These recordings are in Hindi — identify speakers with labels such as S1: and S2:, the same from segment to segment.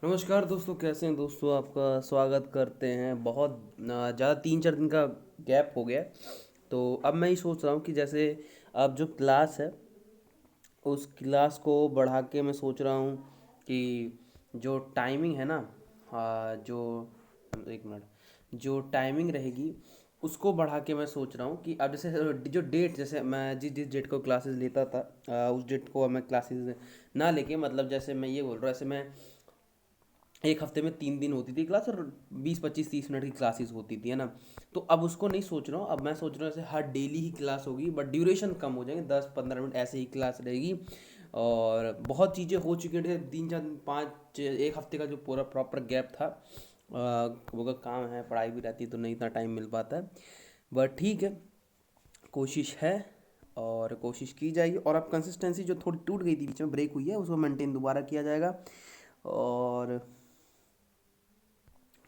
S1: नमस्कार दोस्तों, कैसे हैं दोस्तों। आपका स्वागत करते हैं। बहुत ज़्यादा 3-4 दिन का गैप हो गया। तो अब मैं ये सोच रहा हूँ कि जैसे अब जो क्लास है उस क्लास को बढ़ा के मैं सोच रहा हूँ कि जो टाइमिंग है ना, जो एक मिनट, जो टाइमिंग रहेगी उसको बढ़ा के मैं सोच रहा हूँ कि अब जैसे जो डेट, जैसे मैं जिस जिस डेट को क्लासेस लेता था, उस डेट को अब मैं क्लासेस ना लेके, मतलब जैसे मैं ये बोल रहा हूँ, ऐसे मैं एक हफ्ते में 3 दिन होती थी क्लास और 20-25-30 मिनट की क्लासेस होती थी, है ना। तो अब उसको नहीं सोच रहा हूँ, अब मैं सोच रहा हूँ ऐसे हर डेली ही क्लास होगी, बट ड्यूरेशन कम हो जाएंगे, 10-15 मिनट ऐसे ही क्लास रहेगी। और बहुत चीज़ें हो चुकी हैं, 3-4 5 एक हफ्ते का जो पूरा प्रॉपर गैप था, वो का काम है, पढ़ाई भी रहती है तो नहीं इतना टाइम मिल पाता है। बट ठीक है, कोशिश है और कोशिश की जाएगी। और अब कंसिस्टेंसी जो थोड़ी टूट गई थी, बीच में ब्रेक हुई है, उसको मेंटेन दोबारा किया जाएगा। और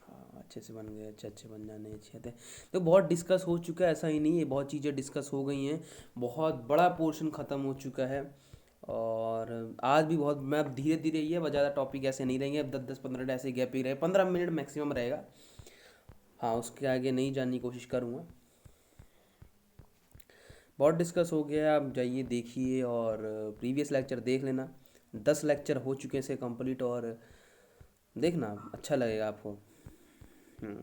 S1: हाँ, अच्छे से बन गए, अच्छे अच्छे बन जाने चाहिए थे। तो बहुत डिस्कस हो चुका है, ऐसा ही नहीं है, बहुत चीज़ें डिस्कस हो गई हैं। बहुत बड़ा पोर्शन ख़त्म हो चुका है। और आज भी बहुत, मैं अब धीरे धीरे, ये ज़्यादा टॉपिक ऐसे नहीं रहेंगे, अब 10-10-15 मिनट ऐसे गैप ही रहे, 15 मिनट मैक्सिमम रहेगा। हाँ, उसके आगे नहीं जानने की कोशिश करूँगा। बहुत डिस्कस हो गया, आप जाइए देखिए और प्रीवियस लेक्चर देख लेना। 10 लेक्चर हो चुके हैं इसे कंप्लीट, और देखना अच्छा लगेगा आपको। हम्म।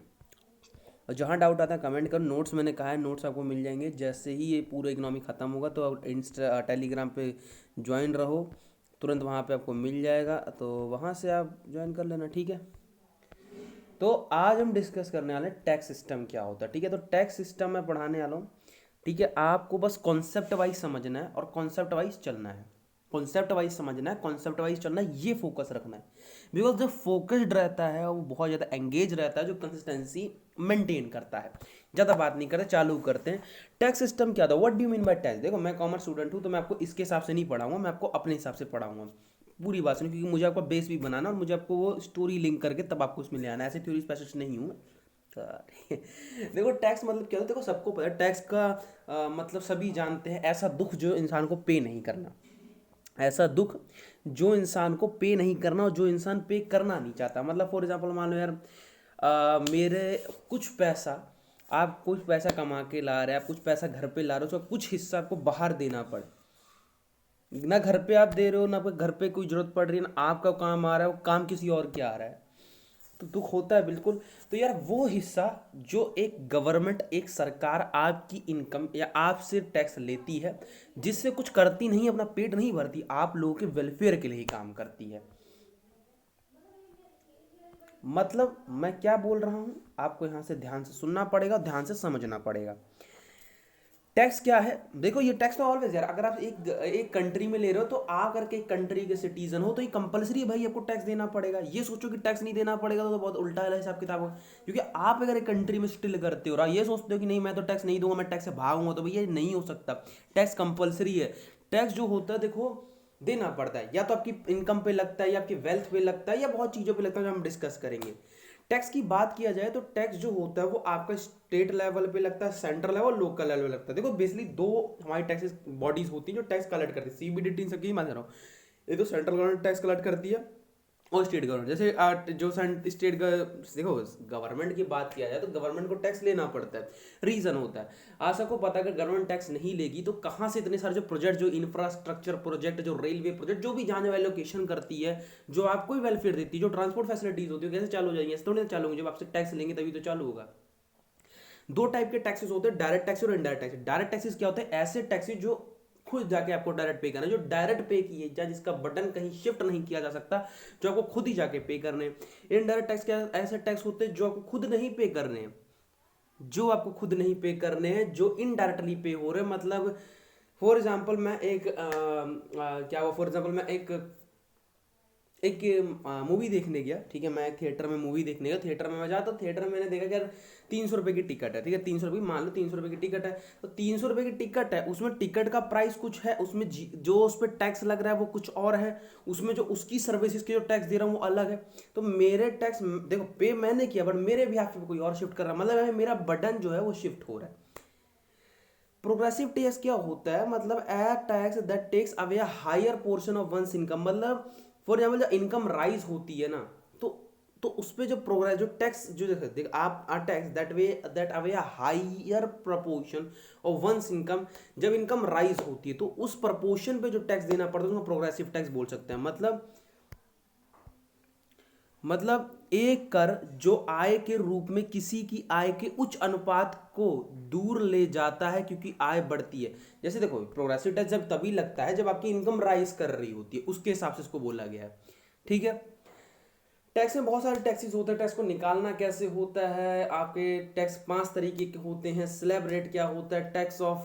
S1: और जहाँ डाउट आता है कमेंट करो। नोट्स मैंने कहा है, नोट्स आपको मिल जाएंगे जैसे ही ये पूरा इकोनॉमी ख़त्म होगा। तो अब इंस्टा टेलीग्राम पे ज्वाइन रहो, तुरंत वहाँ पे आपको मिल जाएगा, तो वहाँ से आप ज्वाइन कर लेना, ठीक है। तो आज हम डिस्कस करने वाले हैं टैक्स सिस्टम क्या होता है, ठीक है। तो टैक्स सिस्टम मैं पढ़ाने वाला हूँ, ठीक है। आपको बस कॉन्सेप्ट वाइज समझना है और कॉन्सेप्ट वाइज चलना है। कॉन्सेप्ट वाइज समझना है, कॉन्सेप्ट वाइज चलना है, ये फोकस रखना है। बिकॉज जो फोकस्ड रहता है वो बहुत ज़्यादा एंगेज रहता है, जो कंसिस्टेंसी मेंटेन करता है। ज़्यादा बात नहीं करते, चालू करते हैं। टैक्स सिस्टम क्या होता है, what do you mean by tax. देखो, मैं कॉमर्स स्टूडेंट हूँ, तो मैं आपको इसके हिसाब से नहीं पढ़ाऊंगा, मैं आपको अपने हिसाब से पढ़ाऊंगा। पूरी बात सुनिए, क्योंकि मुझे आपका बेस भी बनाना और मुझे आपको वो स्टोरी लिंक करके तब आपको उसमें ले आना है। ऐसे थ्योरी स्पेशलिस्ट नहीं हूँ। देखो, टैक्स मतलब क्या होता है, देखो सबको पता है टैक्स का मतलब सभी जानते हैं, ऐसा दुख जो इंसान को पे नहीं करना। ऐसा दुख जो इंसान को पे नहीं करना, और जो इंसान पे करना नहीं चाहता। मतलब फॉर एग्जांपल मान लो यार, मेरे कुछ पैसा, आप कुछ पैसा कमा के ला रहे हैं, आप कुछ पैसा घर पे ला रहे हो, उसका कुछ हिस्सा आपको बाहर देना पड़े। ना घर पे आप दे रहे हो, ना आपको घर पे कोई जरूरत पड़ रही है, ना आपका काम आ रहा है, वो काम किसी और के आ रहा है, तो दुख होता है बिल्कुल। तो यार वो हिस्सा जो एक गवर्नमेंट, एक सरकार आपकी इनकम या आपसे टैक्स लेती है, जिससे कुछ करती नहीं, अपना पेट नहीं भरती, आप लोगों के वेलफेयर के लिए ही काम करती है। मतलब मैं क्या बोल रहा हूं, आपको यहां से ध्यान से सुनना पड़ेगा, ध्यान से समझना पड़ेगा। टैक्स क्या है, देखो ये टैक्स तो ऑलवेज यार, अगर आप एक एक कंट्री में ले रहे हो, तो आ करके एक कंट्री के सिटीजन हो, तो ये कंपलसरी है भाई, आपको टैक्स देना पड़ेगा। ये सोचो कि टैक्स नहीं देना पड़ेगा तो बहुत उल्टा है हिसाब किताब होगा। क्योंकि आप अगर एक कंट्री में स्टिल करते हो और ये सोचते हो कि नहीं मैं तो टैक्स नहीं दूंगा, मैं टैक्स से भागूंगा, तो भैया ये नहीं हो सकता। टैक्स कंपलसरी है। टैक्स जो होता है, देखो, देना पड़ता है, या तो आपकी इनकम पे लगता है, या आपकी वेल्थ पे लगता है, या बहुत चीज़ों पे लगता है, जो हम डिस्कस करेंगे। टैक्स की बात किया जाए तो टैक्स जो होता है वो आपका स्टेट लेवल पे लगता है, सेंट्रल लेवल, लोकल लेवल पे लगता है। देखो बेसिकली दो हमारी टैक्सेस बॉडीज होती हैं जो टैक्स कलेक्ट करती है, सीबीडीटी सबकी मैं कह रहा हूँ। ये तो सेंट्रल गवर्नमेंट टैक्स कलेक्ट करती है, और स्टेट गवर्नमेंट, जैसे जो स्टेट का, देखो गवर्नमेंट की बात किया जाए तो गवर्नमेंट को टैक्स लेना पड़ता है, रीजन होता है। आज सबको पता है कि गवर्नमेंट टैक्स नहीं लेगी तो कहाँ से इतने सारे जो प्रोजेक्ट, जो इंफ्रास्ट्रक्चर प्रोजेक्ट, जो रेलवे प्रोजेक्ट, जो भी जहाँ जहाँ एलोकेशन करती है, जो आपको वेलफेयर देती है, जो ट्रांसपोर्ट फैसिलिटीज होती है, कैसे चालू हो जाएंगे, ऐसे थोड़ी ना चालू होंगे, जब आपसे टैक्स लेंगे तभी तो चालू होगा। दो टाइप के टैक्सेस होते हैं, डायरेक्ट टैक्स और इनडायरेक्ट टैक्स। डायरेक्ट टैक्सेस क्या होते हैं, ऐसे टैक्सेस जो खुद जाके आपको डायरेक्ट पे करना है, जो डायरेक्ट पे किए जाए, जिसका बटन कहीं शिफ्ट नहीं किया जा सकता, जो आपको खुद ही जाके पे करने हैं। इनडायरेक्ट टैक्स क्या, ऐसे टैक्स होते हैं जो आपको खुद नहीं पे करने हैं, जो आपको खुद नहीं पे करने हैं, जो इनडायरेक्टली पे हो रहे हैं। मतलब फॉर एग्जाम्पल मैं एक क्या हुआ, फॉर एग्जाम्पल मैं एक मूवी देखने गया, ठीक है। मैं थिएटर में मूवी देखने गया, थिएटर में मैं जाता, थिएटर में मैंने देखा कि यार 300 रुपये की टिकट है, ठीक है। 300 रुपये, मान लो 300 रुपये की टिकट है, तो 300 रुपये की टिकट है, उसमें टिकट का प्राइस कुछ है, उसमें जो उस पर टैक्स लग रहा है वो कुछ और है, उसमें जो उसकी सर्विसेज के जो टैक्स दे रहा हूँ वो अलग है। तो मेरे टैक्स, देखो पे मैंने किया, बट मेरे भी हाथ पे कोई और शिफ्ट कर रहा है, मतलब मेरा बटन जो है वो शिफ्ट हो रहा है। प्रोग्रेसिव टैक्स क्या होता है, मतलब a tax that takes away a higher portion of one's income. मतलब फॉर एग्जाम्पल जब इनकम राइज होती है ना, तो तो उस पर जो प्रोग्रेस जो टैक्स जो देख आप a tax that away higher proportion of one's income, जब इनकम राइज होती है तो उस प्रपोर्शन पे जो टैक्स देना पड़ता है उसको प्रोग्रेसिव टैक्स बोल सकते हैं। मतलब एक कर जो आय के रूप में किसी की आय के उच्च अनुपात को दूर ले जाता है क्योंकि आय बढ़ती है। जैसे देखो प्रोग्रेसिव टैक्स जब तभी लगता है जब आपकी इनकम राइज कर रही होती है, उसके हिसाब से इसको बोला गया है। ठीक है, टैक्स में बहुत सारे टैक्सेस होते हैं। टैक्स को निकालना कैसे होता है, आपके टैक्स 5 तरीके के होते हैं। स्लैब रेट क्या होता है, टैक्स ऑफ,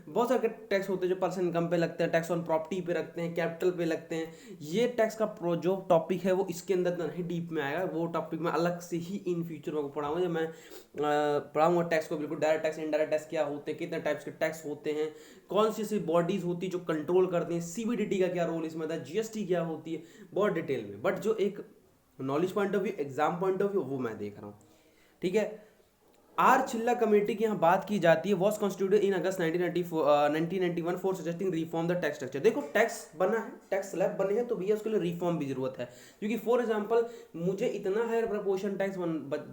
S1: बहुत सारे टैक्स होते हैं जो पर्सन इनकम पे लगते हैं, टैक्स ऑन प्रॉपर्टी पे रखते हैं, कैपिटल पे लगते हैं। ये टैक्स का जो टॉपिक है वो इसके अंदर नहीं डीप में आएगा, वो टॉपिक मैं अलग से ही इन फ्यूचर में पढ़ाऊंगा। जब मैं पढ़ाऊंगा टैक्स को बिल्कुल, डायरेक्ट टैक्स इनडायरेक्ट टैक्स क्या होते हैं, कितने टाइप्स के टैक्स होते हैं, कौन सी सी बॉडीज होती है जो कंट्रोल करती हैं, सीबीडीटी का क्या रोल इसमें था, जीएसटी क्या होती है, बहुत डिटेल में। बट जो एक knowledge point of view, exam point of view, वो मैं देख रहा हूँ। ठीक है, आर चिल्ला कमेटी की यहाँ बात की जाती है, was constituted in August 1991 for suggesting reform the tax structure. देखो टैक्स बना है, टैक्स स्लैब बने हैं, तो भैया उसके लिए रिफॉर्म भी जरूरत है। क्योंकि फॉर एग्जांपल मुझे इतना हायर प्रपोर्शन टैक्स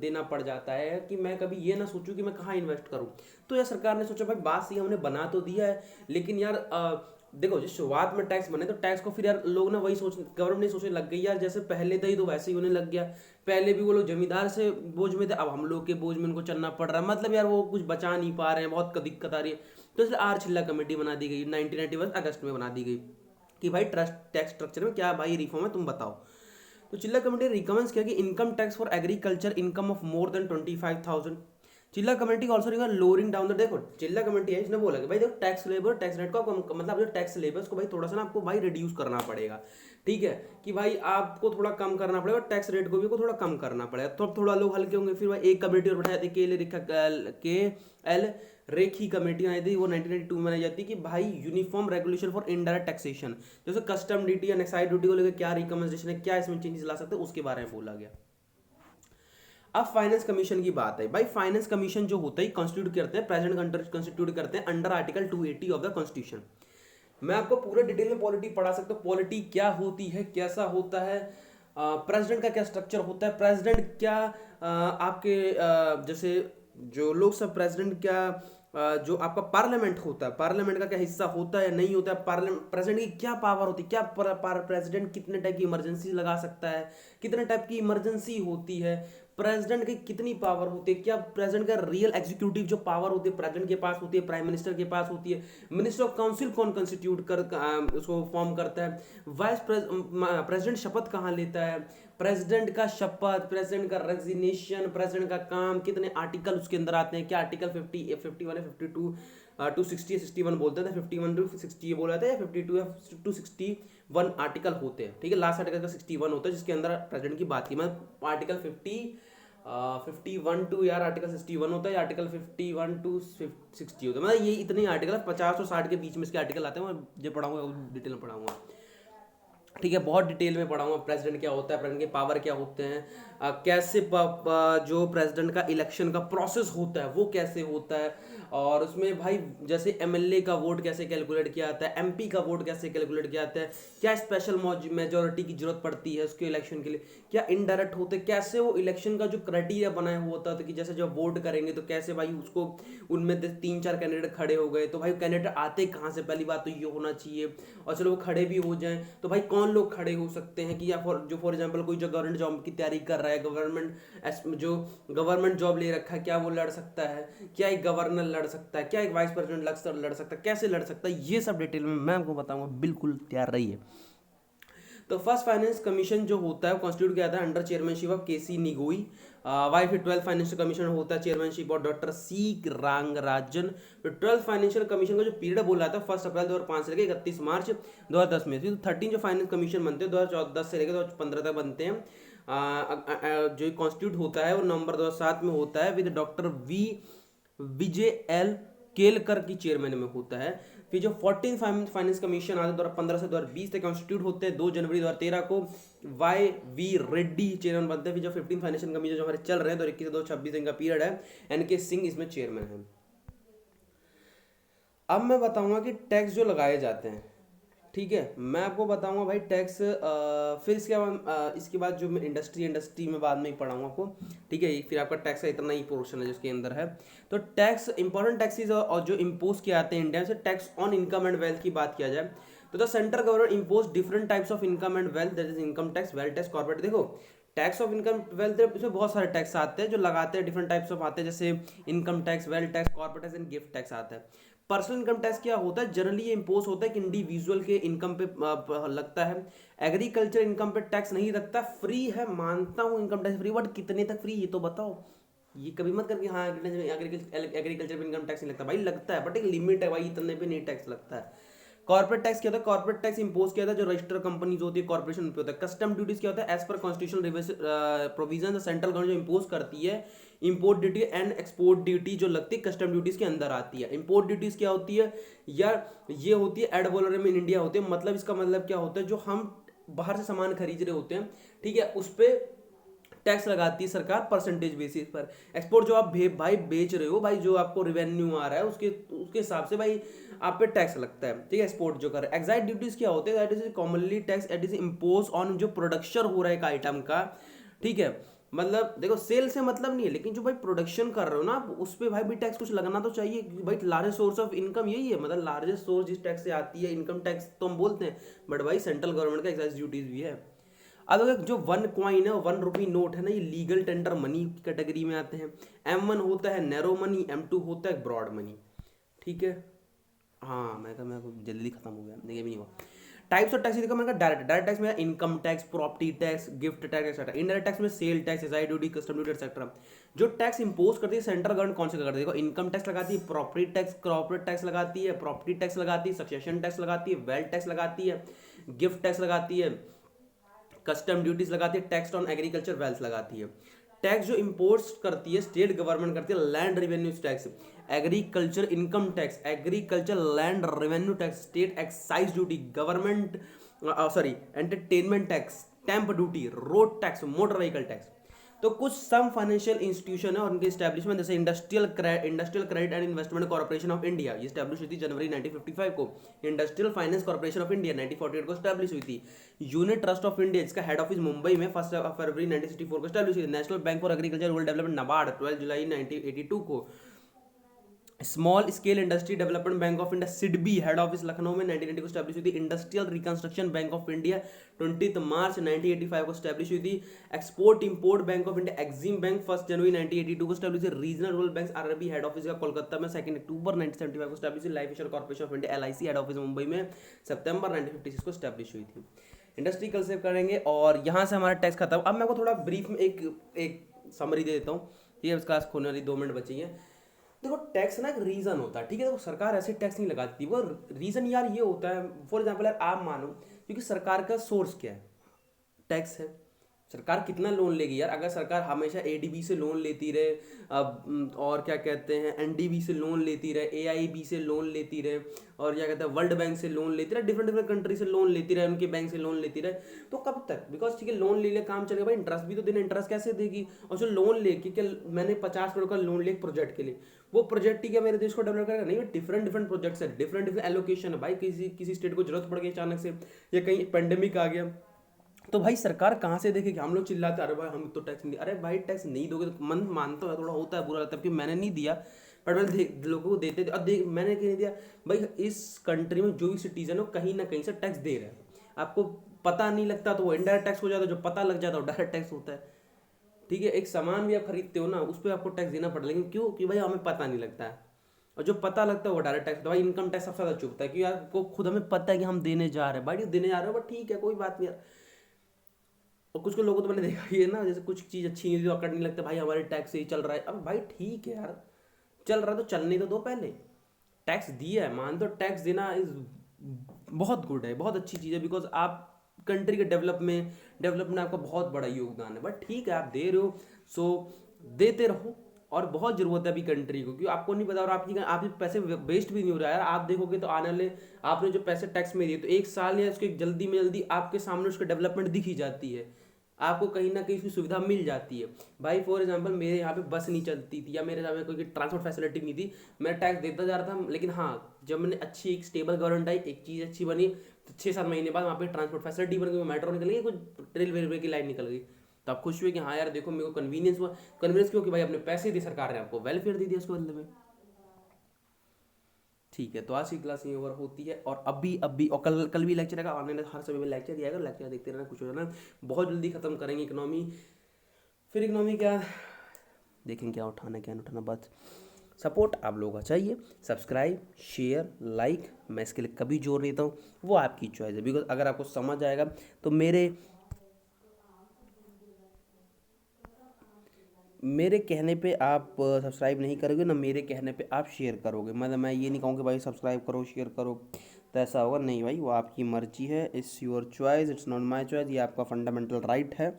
S1: देना पड़ जाता है कि मैं कभी ये ना सोचूं कि मैं कहाँ इन्वेस्ट करूँ। तो यार सरकार ने सोचा भाई बात सही, हमने बना तो दिया है, लेकिन यार देखो जिस शुरुआत में टैक्स बने तो टैक्स को फिर यार लोग ना वही सोच, गवर्नमेंट नहीं सोचने लग गई यार जैसे पहले था ही तो वैसे ही होने लग गया। पहले भी वो लोग जमींदार से बोझ में थे, अब हम लोग के बोझ में उनको चलना पड़ रहा है। मतलब यार वो कुछ बचा नहीं पा रहे हैं, बहुत दिक्कत आ रही है। तो इसलिए आर छिल्ला कमेटी बना दी गई 1991 अगस्त में बना दी गई कि भाई ट्रस्ट टैक्स स्ट्रक्चर में क्या भाई रिफॉर्म है तुम बताओ। तो चिल्ला कमेटी ने रिकमेंड किया कि income tax for agriculture income of more than 25,000। चिल्ला committee also recommend lowering down the, देखो चिल्ला कमेटी है इसने बोला कि भाई देखो टैक्स लेबर टैक्स रेट को आपको मतलब जो टैक्स लेबर उसको भाई थोड़ा सा ना आपको भाई रिड्यूस करना पड़ेगा। ठीक है, कि भाई आपको थोड़ा कम करना पड़ेगा, टैक्स रेट को भी को थोड़ा कम करना पड़ेगा, तो अब थोड़ा लोग हल्के होंगे। फिर भाई एक कमेटी और बैठाई जाती के एल रेखी कमेटी बनाई थी, वो 1992 में बनाई जाती है कि भाई uniform regulation for indirect taxation, जैसे कस्टम ड्यूटी या एक्साइज ड्यूटी को लेकर क्या रिकमेंडेशन है, क्या इसमें चेंजेस ला सकते हैं, उसके बारे में बोला गया। अब फाइनेंस कमीशन की बात है। भाई फाइनेंस कमीशन जो होता है कॉन्स्टिट्यूट करते हैं, प्रेसिडेंट कॉन्स्टिट्यूट करते हैं under article 280 of the constitution. मैं आपको पूरे डिटेल में पॉलिटी पढ़ा सकता हूँ, पॉलिटी क्या होती है, कैसा होता है, प्रेसिडेंट का क्या स्ट्रक्चर होता है, प्रेसिडेंट क्या आपके जैसे जो लोकसभा प्रेसिडेंट क्या जो आपका पार्लियामेंट होता है, पार्लियामेंट का क्या हिस्सा होता है नहीं होता है, पार्लियामेंट प्रेसिडेंट की क्या पावर होती है, क्या प्रेसिडेंट कितने टाइप की इमरजेंसी लगा सकता है, कितने टाइप की इमरजेंसी होती है, प्रेसिडेंट की कितनी पावर होती है, क्या प्रेसिडेंट का रियल एग्जीक्यूटिव जो पावर होती है प्रेसिडेंट के पास होती है, प्राइम मिनिस्टर के पास होती है, मिनिस्टर ऑफ काउंसिल कौन कंस्टिट्यूट कर उसको फॉर्म करता है, वाइस प्रेसिडेंट शपथ कहाँ लेता है, प्रेसिडेंट का शपथ, प्रेसिडेंट का रेजिग्नेशन, प्रेसिडेंट का काम, कितने आर्टिकल उसके अंदर आते हैं, क्या आर्टिकल 50 51 है 52 260 61 बोलते थे, 51 to 60 बोला था, या 52 या 261 आर्टिकल होते हैं। ठीक है, लास्ट आर्टिकल का 61 होता है जिसके अंदर प्रेसिडेंट की बात की। मैं आर्टिकल 51 टू यार आर्टिकल 61 होता है, आर्टिकल 51 टू 60 होता है, मतलब ये इतने आर्टिकल 50 और 60 के बीच में इसके आर्टिकल आते हैं। मैं जो पढ़ाऊंगा डिटेल में पढ़ाऊंगा। ठीक है, बहुत डिटेल में पढ़ाऊंगा प्रेसिडेंट क्या होता है, प्रेसिडेंट के पावर क्या होते हैं, कैसे जो प्रेसिडेंट का इलेक्शन का प्रोसेस होता है वो कैसे होता है, और उसमें भाई जैसे एमएलए का वोट कैसे कैलकुलेट किया जाता है, एमपी का वोट कैसे कैलकुलेट किया जाता है, क्या स्पेशल मेजोरिटी की जरूरत पड़ती है उसके इलेक्शन के लिए, क्या इनडायरेक्ट होते, कैसे वो इलेक्शन का जो क्राइटेरिया बनाया हुआ होता है कि जैसे जब वोट करेंगे तो कैसे भाई उसको उनमें 3-4 कैंडिडेट खड़े हो गए तो भाई कैंडिडेट आते कहाँ से, पहली बात तो ये होना चाहिए, और चलो वो खड़े भी हो जाएं तो भाई कौन लोग खड़े हो सकते हैं कि या फॉर एग्जांपल कोई जो गवर्नमेंट जॉब की तैयारी कर रहा है, गवर्नमेंट जॉब ले रखा है, क्या वो लड़ सकता है, क्या एक गवर्नर लड़ सकता है, क्या एक वाइस प्रेसिडेंट लड़ सकता है, कैसे लड़ सकता है, ये सब डिटेल में मैं आपको बताऊंगा, बिल्कुल तैयार रहिए। तो फर्स्ट फाइनेंस कमीशन जो होता है कॉन्स्टिट्यूट किया था under chairmanship of K C Neogi. Why फिर 12th फाइनेंशियल कमीशन होता है चेयरमैनशिप ऑफ डॉक्टर सी रांगराजन। तो 12th फाइनेंशियल कमीशन का जो पीरियड बोल रहा था 1 अप्रैल 2005 से लेकर 31 मार्च 2010 में। फिर 13 जो फाइनेंस कमीशन बनते हैं 2014 से लेकर 2015 तक बनते हैं। जो कॉन्स्टिट्यूट होता है वो नवंबर 2007 में होता है with doctor Vijay L Kelkar की चेयरमैन में होता है। फिर जो 14 फाइनेंस कमीशन आता है 2015 से 2020 तक कॉन्स्टिट्यूट होते हैं। 2 जनवरी 2013 को वाई वी रेड्डी चेयरमैन बनते हैं। फिर जो 15 फाइनेंशियल कमीशन जो हमारे चल रहे हैं 2021 से 2026 दिन का पीरियड है, एनके सिंह इसमें चेयरमैन है। अब मैं बताऊंगा कि टैक्स जो लगाए जाते हैं, ठीक है, मैं आपको बताऊंगा भाई टैक्स, फिर इसके बाद जो मैं इंडस्ट्री में बाद में ही पढ़ाऊंगा आपको। ठीक है, फिर आपका टैक्स का इतना ही पोर्शन है जिसके अंदर है। तो टैक्स इंपॉर्टेंट टैक्सेस और जो इम्पोज किए आते हैं इंडिया से, tax on income and wealth की बात किया जाए तो the central government impose different types of income and wealth, that is income tax, wealth tax, corporate. देखो टैक्स ऑफ इनकम वेल्थ, इसमें बहुत सारे टैक्स आते हैं जो लगाते हैं, डिफरेंट टाइप्स ऑफ आते हैं, जैसे income tax, wealth tax, corporate tax and gift tax आता है। पर्सनल इनकम टैक्स क्या होता है, जनरली ये इम्पोज होता है कि इंडिविजुअल के इनकम पे लगता है। एग्रीकल्चर इनकम पे टैक्स नहीं लगता, फ्री है, मानता हूँ इनकम टैक्स फ्री, बट कितने तक फ्री ये तो बताओ। ये कभी मत करके हाँ एग्रीकल्चर पे इनकम टैक्स नहीं लगता, भाई लगता है, बट एक लिमिट है भाई, इतने पे नहीं टैक्स लगता है। कॉर्पोरेट टैक्स क्या होता है, कॉर्पोरेट टैक्स इंपोज किया था जो रजिस्टर्ड कंपनीज होती है, कॉर्पोरेशन पे होता है। कस्टम ड्यूटीज क्या होता है, as per constitutional provision central government जो इंपोज करती है, import duty and export duty जो लगती है कस्टम ड्यूटीज के अंदर आती है। इंपोर्ट ड्यूटीज क्या होती है यार, ये होती है एड वैलोरम इन इंडिया होती है, मतलब इसका मतलब क्या होता है, जो हम बाहर से सामान खरीद रहे होते हैं, ठीक है, उस पर टैक्स लगाती है सरकार परसेंटेज बेसिस पर। एक्सपोर्ट जो आप भाई बेच रहे हो, भाई जो आपको रिवेन्यू आ रहा है उसके उसके हिसाब से भाई आप पे टैक्स लगता है। ठीक है, एक्सपोर्ट जो कर रहे हैं। एक्साइज ड्यूटीज क्या होते हैं, that is commonly tax at is impose on जो प्रोडक्शन हो रहा है एक आइटम का। ठीक है, मतलब देखो सेल से मतलब नहीं है, लेकिन जो भाई प्रोडक्शन कर रहे हो ना उस पर भाई भी टैक्स कुछ लगना तो चाहिए, भाई लार्जेस्ट सोर्स ऑफ इनकम यही है, मतलब लार्जेस्ट सोर्स जिस टैक्स से आती है इनकम टैक्स तो हम बोलते हैं, बट भाई सेंट्रल गवर्नमेंट का एक्साइज ड्यूटीज भी है। अब अगर जो 1 कॉइन है, 1 रुपी नोट है ना, ये लीगल टेंडर मनी की कैटेगरी में आते हैं। M1 होता है नैरो मनी, M2 होता है ब्रॉड मनी। ठीक है, हाँ मैं कहा मेरे को जल्दी खत्म हो गया, देखिए भी नहीं हुआ। टाइप्स ऑफ टैक्स देखो, मैंने कहा डायरेक्ट टैक्स में income tax, property tax, gift tax etcetera. Indirect tax में sale tax, excise duty, custom duty etcetera. जो टैक्स इंपोज करती है सेंट्रल गवर्नमेंट कौन से करती है, देखो इनकम टैक्स लगाती है, प्रॉपर्टी टैक्स, कॉर्पोरेट टैक्स लगाती है, प्रॉपर्टी टैक्स लगाती है, सक्सेशन टैक्स लगाती है, वेल्थ टैक्स लगाती है, गिफ्ट टैक्स लगाती है, कस्टम ड्यूटीज लगाती है, टैक्स ऑन एग्रीकल्चर वेल्थ लगाती है। टैक्स जो इंपोर्ट्स करती है स्टेट गवर्नमेंट करती है, land revenue tax, agriculture income tax, agriculture land revenue tax, state excise duty, government sorry entertainment tax, stamp duty, road tax, motor vehicle tax. तो कुछ सम फाइनेंशियल इंस्टीट्यूशन है और उनके एस्टैब्लिशमेंट, जैसे industrial credit and investment corporation of India, ये एस्टैब्लिश हुई थी जनवरी 1955 को। Industrial finance corporation of India 1948 को एस्टैब्लिश हुई थी। यूनिट ट्रस्ट ऑफ इंडिया जिसका हेड ऑफिस मुंबई में 1 फरवरी 1964 को एस्टैब्लिश हुई। National bank for agriculture rural development NABARD 12 जुलाई 1982 को। Small scale industry development bank of India SIDBI head office Lucknow में 1990 को स्टैब्लिश हुई थी। Industrial reconstruction bank of India 20 मार्च 1985 को स्टैब्लिश हुई थी। Export import bank of India EXIM bank 1 जनवरी 1982 को स्टैब्लिश हुई। Regional rural bank RB head office का कोलकाता में 2 अक्टूबर 1975 को स्टैब्लिश हुई। Life insurance corporation of India LIC head office Mumbai में सितंबर 1956 को स्टैब्लिश हुई थी। इंडस्ट्री कल से करेंगे और यहाँ से हमारा टैक्स खत्म। अब मैं आपको थोड़ा ब्रीफ में एक समरी दे देता हूँ, ठीक है, उसका खोने वाली 2 मिनट बची हैं। देखो टैक्स ना एक रीजन होता है, ठीक है, देखो सरकार ऐसे टैक्स नहीं लगाती, वो रीजन यार ये होता है, फॉर एग्जाम्पल यार आप मानो, क्योंकि सरकार का सोर्स क्या है, टैक्स है। सरकार कितना लोन लेगी यार, अगर सरकार हमेशा ADB से लोन लेती रहे, और क्या कहते हैं NDB से लोन लेती रहे, AIB से लोन लेती रहे, और क्या कहते हैं वर्ल्ड बैंक से लोन लेती रहे, डिफरेंट कंट्री से लोन लेती रहे, उनके बैंक से लोन लेती रहे, तो कब तक? बिकॉज ठीक है लोन ले ले काम चलेगा, भाई इंटरेस्ट भी तो देना, इंटरेस्ट कैसे देगी? और जो लोन ले कि मैंने 50 करोड़ का लोन लिया प्रोजेक्ट के लिए, वो प्रोजेक्ट ठीक है मेरे देश को डेवलप करेगा नहीं, डिफरेंट प्रोजेक्ट्स है, डिफरेंट एलोकेशन है भाई, किसी स्टेट को जरूरत पड़ गई अचानक से, या कहीं पेंडेमिक आ गया, तो भाई सरकार कहाँ से देखेगी? हम लोग चिल्लाते अरे भाई हम तो टैक्स नहीं दे, अरे भाई टैक्स नहीं दोगे तो मन मानता है, थोड़ा होता है बुरा लगता है कि मैंने नहीं दिया, पर मैंने लोगों को देते अब देख मैंने क्यों नहीं दिया भाई? इस कंट्री में जो भी सिटीजन हो कहीं ना कहीं से टैक्स दे रहे हैं, आपको पता नहीं लगता तो वो इनडायरेक्ट टैक्स हो जाता है, जो पता लग जाता है वो डायरेक्ट टैक्स होता है। ठीक है, एक सामान भी आप खरीदते हो ना उस पर आपको टैक्स देना पड़ता है, लेकिन क्यों? कि भाई हमें पता नहीं लगता है, और जो पता लगता है वो डायरेक्ट टैक्स होता है। भाई इनकम टैक्स सबसे ज़्यादा चुभता है क्योंकि यार को खुद हमें पता है कि हम देने जा रहे हैं, भाई देने जा रहे हो बट ठीक है कोई बात नहीं यार। और कुछ लोगों तो मैंने देखा ही है ना, जैसे कुछ चीज़ अच्छी नहीं तो अकड़ नहीं लगता, भाई हमारे टैक्स से ही चल रहा है। अब भाई ठीक है यार, चल रहा है तो चलने तो दो, पहले टैक्स दिया है मान, तो टैक्स देना इज बहुत गुड है, बहुत अच्छी चीज़ है, बिकॉज आप कंट्री के डेवलप में आपका बहुत बड़ा योगदान है। बट ठीक है आप दे रहे हो, सो देते रहो, और बहुत जरूरत है अभी कंट्री को, क्योंकि आपको नहीं पता, और आपके पैसे वेस्ट भी नहीं हो रहा है यार। आप देखोगे तो आने वाले आपने जो पैसे टैक्स में दिए तो 1 साल या उसके जल्दी में जल्दी आपके सामने उसकी डेवलपमेंट दिख ही जाती है। आपको कहीं ना कहीं इसकी सुविधा मिल जाती है। भाई फॉर एग्जांपल मेरे यहाँ पे बस नहीं चलती थी या मेरे यहाँ पे कोई ट्रांसपोर्ट फैसिलिटी नहीं थी, मैं टैक्स देता जा रहा था, लेकिन हाँ जब मैंने अच्छी एक स्टेबल गवर्नमेंट आई, एक चीज़ अच्छी बनी, तो 6-7 महीने बाद वहाँ पे ट्रांसपोर्ट फैसिलिटी बन गई, मेट्रो निकल गई, कुछ रेलवे की लाइन निकल गई। तो आप खुश हुए कि हाँ यार देखो मेरे को कन्वीनियंस हुआ। कन्वीनियंस क्यों? कि भाई अपने पैसे दिए, सरकार ने आपको वेलफेयर दे दिया उसके बदले में। ठीक है, तो आज की क्लास यहीं ओवर होती है। और अभी और कल कल भी लेक्चर आएगा ऑनलाइन, हर समय में लेक्चर दिया जाएगा, लेक्चर देखते रहना, कुछ हो जाना। बहुत जल्दी खत्म करेंगे इकोनॉमी। फिर इकोनॉमी क्या देखेंगे, क्या उठाना क्या नहीं उठाना। बस सपोर्ट आप लोगों का चाहिए, सब्सक्राइब शेयर लाइक, मैं इसके लिए कभी जोर नहीं देता हूँ, वो आपकी चॉइस है। बिकॉज अगर आपको समझ आएगा तो मेरे कहने पे आप सब्सक्राइब नहीं करोगे ना, मेरे कहने पे आप शेयर करोगे। मतलब मैं ये नहीं कहूँ कि भाई सब्सक्राइब करो शेयर करो तो ऐसा होगा, नहीं भाई, वो आपकी मर्जी है, it's your choice, it's not my choice, ये आपका फंडामेंटल राइट है।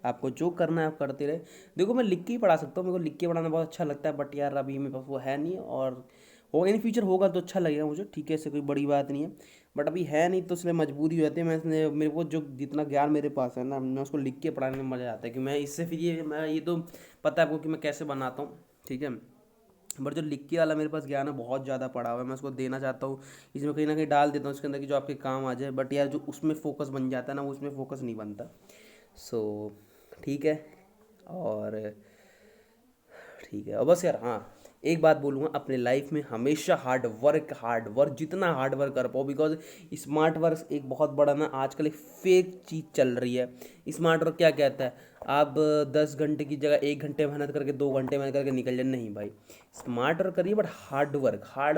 S1: आपको जो करना है आप करते रहे। देखो मैं लिख के ही पढ़ा सकता हूँ, मेरे को लिख के पढ़ाना बहुत अच्छा लगता है, बट यार अभी मेरे पास वो है नहीं, और होगा इन फ्यूचर होगा तो अच्छा लगेगा मुझे, ठीक है, ऐसे कोई बड़ी बात नहीं है। बट अभी है नहीं तो इसलिए मजबूरी हो जाती है। मैं इसलिए मेरे को जो जितना ज्ञान मेरे पास है ना, मैं उसको लिख के पढ़ाने में मज़ा आता है, कि मैं इससे फिर ये तो पता है आपको कि मैं कैसे बनाता हूँ, ठीक है। बट जो लिख के वाला मेरे पास ज्ञान है बहुत ज़्यादा पड़ा हुआ है, मैं उसको देना चाहता हूँ, इसमें कहीं ना कहीं डाल देता हूँ उसके अंदर कि जो आपके काम आ जाए। बट यार जो उसमें फोकस बन जाता है ना, वो उसमें फोकस नहीं बनता। सो ठीक है। और ठीक है, और बस यार हाँ, एक बात बोलूँगा, अपने लाइफ में हमेशा हार्ड वर्क जितना हार्ड वर्क कर पाओ। बिकॉज स्मार्ट वर्क एक बहुत बड़ा ना आजकल एक फेक चीज़ चल रही है। स्मार्ट वर्क क्या कहता है, आप 10 घंटे की जगह 1 घंटे मेहनत करके 2 घंटे मेहनत करके निकल जाए, नहीं भाई, स्मार्ट वर्क करिए, बट हार्ड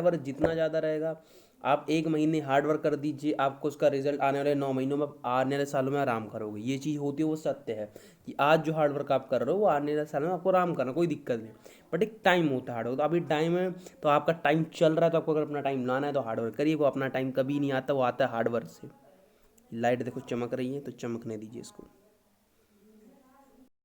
S1: वर्क जितना ज़्यादा रहेगा, आप 1 महीने हार्ड वर्क कर दीजिए, आपको उसका रिजल्ट आने वाले 9 महीनों में, आने वाले सालों में आराम करोगे। ये चीज़ होती है, वो सत्य है कि आज जो हार्ड वर्क आप कर रहे हो वो आने वाले सालों में आपको आराम करना, कोई दिक्कत नहीं। बट एक टाइम होता है हार्ड वर्क, तो अभी टाइम है, तो आपका टाइम चल रहा है, तो आपको अगर अपना टाइम लाना है तो हार्ड वर्क करिए। वो अपना टाइम कभी नहीं आता, वो आता है हार्ड वर्क से। लाइट देखो चमक रही है तो चमकने दीजिए इसको।